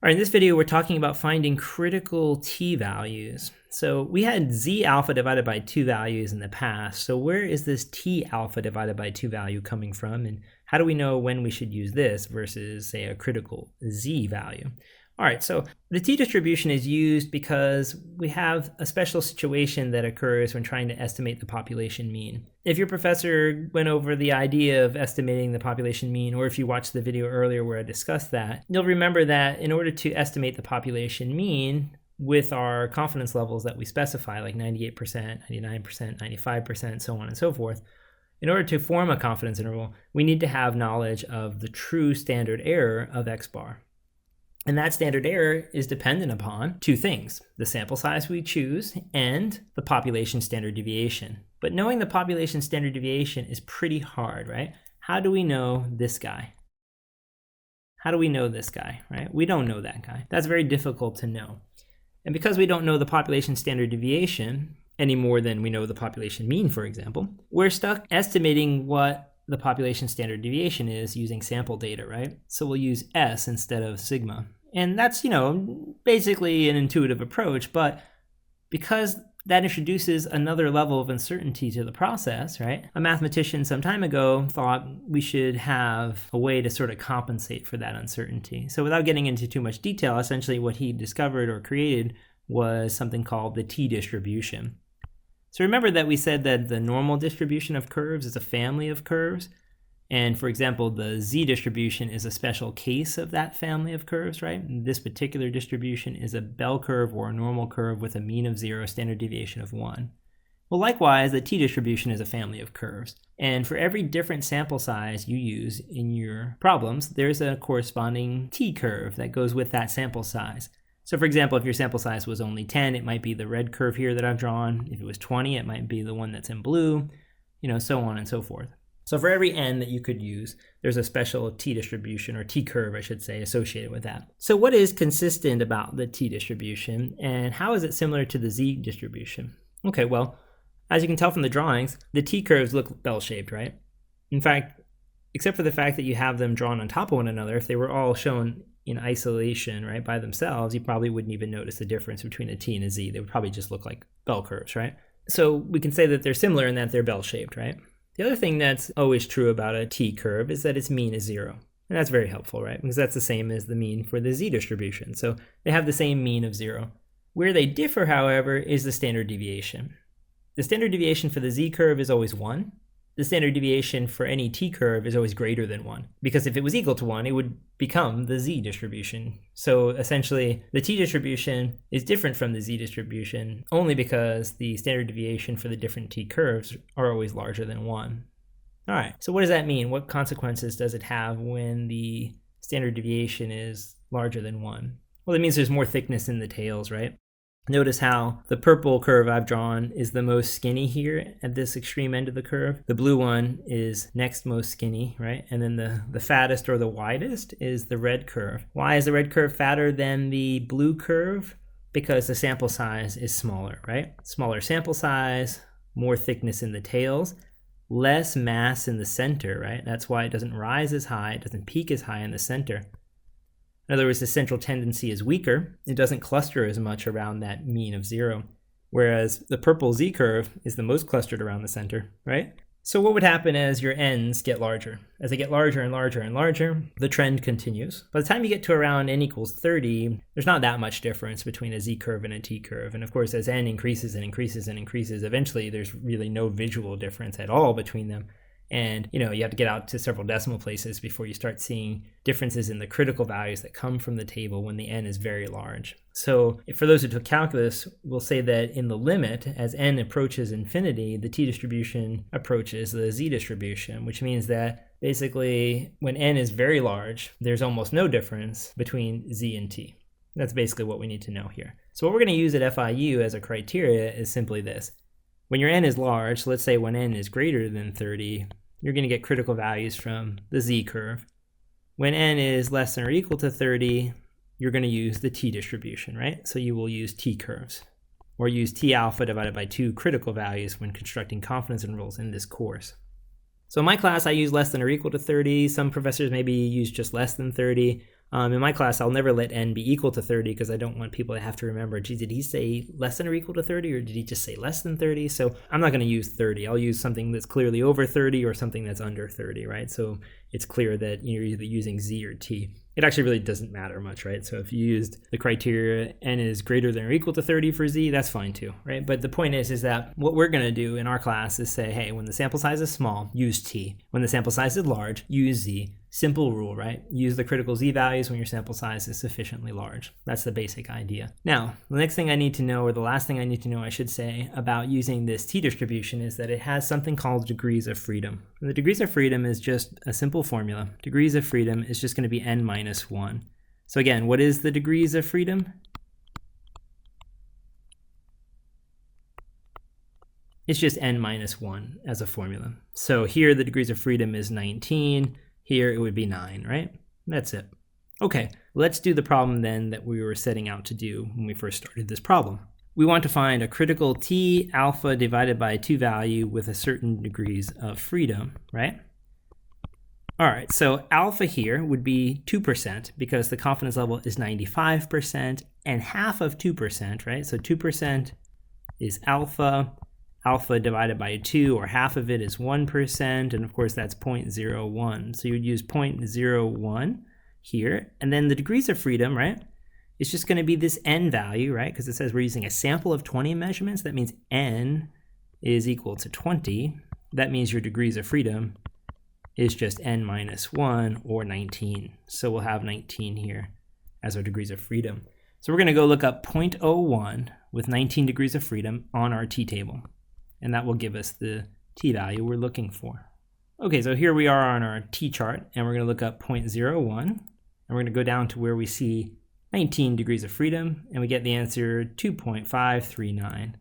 All right, in this video, we're talking about finding critical t-values. So we had z alpha divided by 2 values in the past. So where is this t alpha divided by 2 value coming from? And how do we know when we should use this versus, say, a critical z value? All right, so the t-distribution is used because we have a special situation that occurs when trying to estimate the population mean. If your professor went over the idea of estimating the population mean, or if you watched the video earlier where I discussed that, you'll remember that in order to estimate the population mean with our confidence levels that we specify, like 98%, 99%, 95%, so on and so forth, in order to form a confidence interval, we need to have knowledge of the true standard error of x bar. And that standard error is dependent upon two things: the sample size we choose and the population standard deviation. But knowing the population standard deviation is pretty hard, right? How do we know this guy? How do we know this guy, right? We don't know that guy. That's very difficult to know. And because we don't know the population standard deviation any more than we know the population mean, for example, we're stuck estimating what the population standard deviation is using sample data, right? So we'll use S instead of sigma. And that's, basically an intuitive approach, but because that introduces another level of uncertainty to the process, right? A mathematician some time ago thought we should have a way to sort of compensate for that uncertainty. So without getting into too much detail, essentially what he discovered or created was something called the t-distribution. So remember that we said that the normal distribution of curves is a family of curves. And for example, the z-distribution is a special case of that family of curves, right? And this particular distribution is a bell curve or a normal curve with a mean of 0, standard deviation of 1. Well, likewise, the t-distribution is a family of curves. And for every different sample size you use in your problems, there's a corresponding t-curve that goes with that sample size. So for example, if your sample size was only 10, it might be the red curve here that I've drawn. If it was 20, it might be the one that's in blue, so on and so forth. So for every n that you could use, there's a special t-distribution, or t-curve, I should say, associated with that. So what is consistent about the t-distribution, and how is it similar to the z-distribution? Okay, well, as you can tell from the drawings, the t-curves look bell-shaped, right? In fact, except for the fact that you have them drawn on top of one another, if they were all shown in isolation, right, by themselves, you probably wouldn't even notice the difference between a t and a z. They would probably just look like bell curves, right? So we can say that they're similar in that they're bell-shaped, right? The other thing that's always true about a t-curve is that its mean is 0. And that's very helpful, right? Because that's the same as the mean for the z-distribution. So they have the same mean of 0. Where they differ, however, is the standard deviation. The standard deviation for the z-curve is always 1. The standard deviation for any t-curve is always greater than 1. Because if it was equal to 1, it would become the z-distribution. So essentially, the t-distribution is different from the z-distribution only because the standard deviation for the different t-curves are always larger than 1. All right, so what does that mean? What consequences does it have when the standard deviation is larger than 1? Well, it means there's more thickness in the tails, right? Notice how the purple curve I've drawn is the most skinny here at this extreme end of the curve. The blue one is next most skinny, right? And then the fattest or the widest is the red curve. Why is the red curve fatter than the blue curve? Because the sample size is smaller, right? Smaller sample size, more thickness in the tails, less mass in the center, right? That's why it doesn't rise as high, it doesn't peak as high in the center. In other words, the central tendency is weaker. It doesn't cluster as much around that mean of 0, whereas the purple z-curve is the most clustered around the center, right? So what would happen as your n's get larger? As they get larger and larger and larger, the trend continues. By the time you get to around n equals 30, there's not that much difference between a z-curve and a t-curve. And of course, as n increases and increases and increases, eventually there's really no visual difference at all between them. And, you have to get out to several decimal places before you start seeing differences in the critical values that come from the table when the n is very large. So for those who took calculus, we'll say that in the limit, as n approaches infinity, the t-distribution approaches the z-distribution, which means that basically when n is very large, there's almost no difference between z and t. That's basically what we need to know here. So what we're going to use at FIU as a criteria is simply this. When your n is large, so let's say when n is greater than 30, you're going to get critical values from the z-curve. When n is less than or equal to 30, you're going to use the t-distribution, right? So you will use t-curves, or use t alpha divided by 2 critical values when constructing confidence intervals in this course. So in my class, I use less than or equal to 30. Some professors maybe use just less than 30. In my class, I'll never let n be equal to 30 because I don't want people to have to remember, gee, did he say less than or equal to 30 or did he just say less than 30? So I'm not going to use 30. I'll use something that's clearly over 30 or something that's under 30, right? So it's clear that you're either using z or t. It actually really doesn't matter much, right? So if you used the criteria n is greater than or equal to 30 for z, that's fine too, right? But the point is that what we're going to do in our class is say, hey, when the sample size is small, use t. When the sample size is large, use z. Simple rule, right? Use the critical z values when your sample size is sufficiently large. That's the basic idea. Now, the next thing I need to know, or the last thing I need to know, I should say, about using this t distribution is that it has something called degrees of freedom. And the degrees of freedom is just a simple formula. Degrees of freedom is just going to be n minus 1. So again, what is the degrees of freedom? It's just n minus 1 as a formula. So here the degrees of freedom is 19. Here it would be 9, right? That's it. Okay, let's do the problem then that we were setting out to do when we first started this problem. We want to find a critical t alpha divided by 2 value with a certain degrees of freedom, right? All right, so alpha here would be 2% because the confidence level is 95% and half of 2%, right? So 2% is alpha. Alpha divided by 2, or half of it, is 1%, and of course that's 0.01. So you would use 0.01 here, and then the degrees of freedom, right, it's just going to be this n value, right, because it says we're using a sample of 20 measurements. That means n is equal to 20. That means your degrees of freedom is just n minus 1, or 19. So we'll have 19 here as our degrees of freedom. So we're going to go look up 0.01 with 19 degrees of freedom on our t-table. And that will give us the t-value we're looking for. Okay, so here we are on our t-chart, and we're going to look up 0.01, and we're going to go down to where we see 19 degrees of freedom, and we get the answer 2.539. And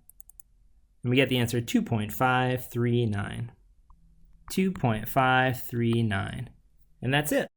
we get the answer 2.539. 2.539. And that's it.